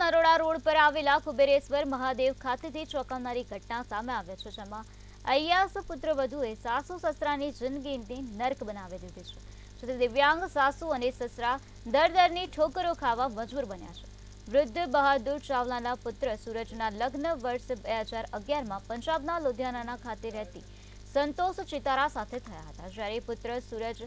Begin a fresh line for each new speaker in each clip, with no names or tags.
Naroda road પર આવેલા કુબેરેશ્વર મહાદેવ ખાતેથી ચોંકાવનારી ઘટના સામે આવે છે, જેમાં અય્યાસ પુત્રવધુએ સાસુ સસરાની જિંદગીને નર્ક બનાવી દીધી છે. જેથી દિવ્યાંગ સાસુ અને સસરા દરની ઠોકરો ખાવા મજબૂર બન્યા છે. વૃદ્ધ બહાદુર ચાવલાના પુત્ર સૂરજના લગ્ન વર્ષ 2011માં પંજાબના લુધિયાના ખાતે રહેતી સંતોષ ચિતારા સાથે થયા હતા. જ્યારે પુત્ર સૂરજ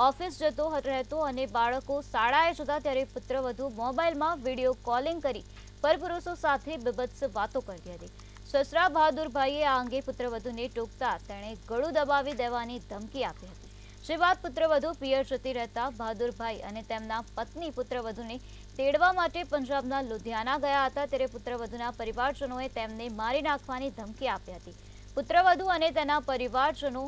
ઓફિસ જતો રહેતો અને બાળકો શાળાએ જતા ત્યારે પુત્રવધુ મોબાઈલમાં વિડીયો કોલિંગ કરી પરપુરુષો સાથે બીભત્સ વાતો કરતી હતી. સસરા બહાદુરભાઈએ આ અંગે પુત્રવધુને ટોકતા તેણે ગળું દબાવી દેવાની ધમકી આપી હતી. જે બાદ પુત્રવધુ પિયર જતી રહેતા બહાદુરભાઈ અને તેમના પત્ની પુત્રવધુને તેડવા માટે પંજાબના લુધિયાના ગયા હતા. ત્યારે પુત્રવધુના પરિવારજનોએ તેમને મારી નાખવાની ધમકી આપી હતી. પુત્રવધુ અને તેના પરિવારજનો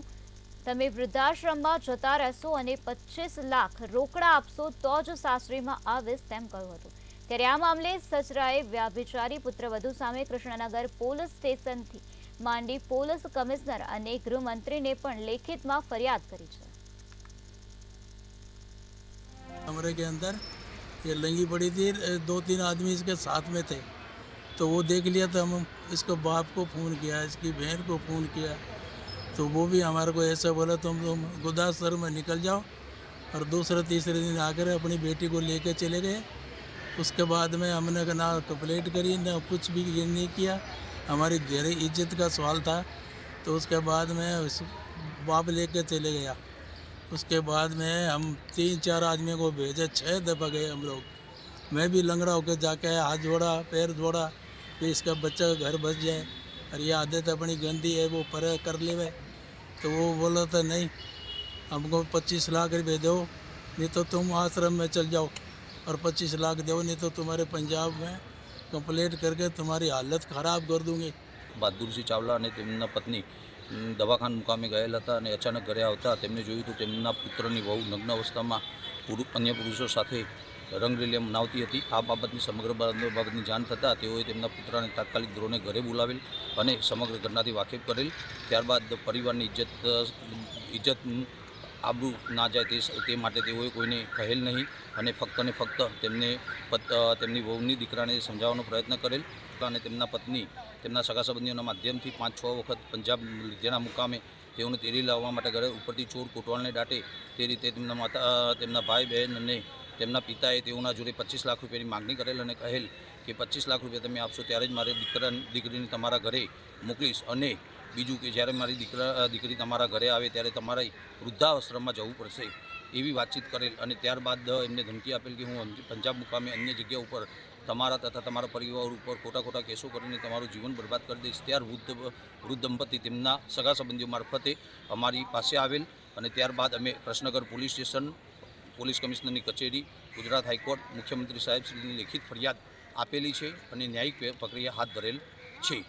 તમે વૃદ્ધાશ્રમમાં જતા રહેશો અને 25 લાખ રોકડા આપશો તો જ સાસરીમાં આવીશ તેમ કહ્યું હતું. ત્યારે આ મામલે સસરાએ વ્યાભિચારી પુત્રવધુ સામે કૃષ્ણનગર પોલીસ સ્ટેશનથી માંડી પોલીસ કમિશનર અને ગૃહમંત્રીને પણ લેખિતમાં ફરિયાદ કરી છે.
कमरे के अंदर ये लंगी पड़ी थी, 2-3 आदमी इसके साथ में थे, तो वो देख लिया तो हम इसको बाप को फ़ोन किया, इसकी बहन को फ़ोन किया, तो वो भी हमारे को ऐसा बोला तुम गुरदासपुर में निकल जाओ, और दूसरे तीसरे दिन आकर अपनी बेटी को लेकर चले गए. उसके बाद में हमने ना कंप्लेंट करी ना कुछ भी नहीं किया. हमारी गहरी इज्जत का सवाल था, तो उसके बाद में बाप लेकर चले गया. उसके बाद में हम 3-4 आदमियों को भेजे, 6 दफ़ा गए हम लोग. मैं भी लंगड़ा होकर जाके हाथ जोड़ा, पैर जोड़ा कि इसका बच्चा घर बच जाए, और ये आदत अपनी गंदी है वो पर कर ले. तो वो बोला था नहीं, हमको 25 लाख रुपए दो, नहीं तो तुम आश्रम में चल जाओ, और 25 लाख दो नहीं तो तुम्हारे पंजाब में कंप्लेंट करके तुम्हारी हालत ख़राब कर दूँगी.
બહાદુરસિંહ ચાવલા અને તેમના પત્ની દવાખાના મુકામે ગયેલા હતા અને અચાનક ઘરે આવતા તેમને જોયું તો તેમના પુત્રની વહુ નગ્ન અવસ્થામાં અન્ય પુરુષો સાથે રંગરેલિયા મનાવતી હતી. આ બાબતની સમગ્ર બાબતની જાણ થતાં તેઓએ તેમના પુત્રને તાત્કાલિક ધોરણે ઘરે બોલાવેલ અને સમગ્ર ઘટનાથી વાકેફ કરેલ. ત્યારબાદ પરિવારની ઇજ્જત આબરૂ ના જાય તે માટે તેઓએ કોઈને કહેલ નહીં અને ફક્ત તેમની વહુની દીકરાને સમજાવવાનો પ્રયત્ન કરેલ. અને તેમના પત્ની તેમના સગા સંબંધીઓના માધ્યમથી 5-6 વખત પંજાબ લુધિયાના મુકામે તેઓને તેડી લાવવા માટે ઘરે ઉપરથી ચોર કોટવાલને દાટે તે રીતે તેમના ભાઈ બહેન અને તેમના પિતાએ તેઓના જોડે 25 લાખ રૂપિયાની માગણી કરેલ અને કહેલ કે 25 લાખ રૂપિયા તમે આપશો ત્યારે જ મારે દીકરીને તમારા ઘરે મોકલીશ, અને બીજું કે જ્યારે મારી દીકરી તમારા ઘરે આવે ત્યારે તમારે વૃદ્ધાશ્રમમાં જવું પડશે એવી વાતચીત કરેલ. અને ત્યારબાદ એમને ધમકી આપેલ કે હું પંજાબ મુકામે અન્ય જગ્યા ઉપર તમારા તથા તમારા પરિવાર ઉપર ખોટા કેસો કરીને તમારું જીવન બરબાદ કરી દઈશ. ત્યાર વૃદ્ધ દંપતી તેમના સગા સંબંધીઓ મારફતે અમારી પાસે આવેલ અને ત્યારબાદ અમે કૃષ્ણનગર પોલીસ સ્ટેશન, પોલીસ કમિશનરની કચેરી, ગુજરાત હાઈકોર્ટ, મુખ્યમંત્રી સાહેબશ્રીની લેખિત ફરિયાદ આપેલી છે અને ન્યાયિક પ્રક્રિયા હાથ ધરેલ છે.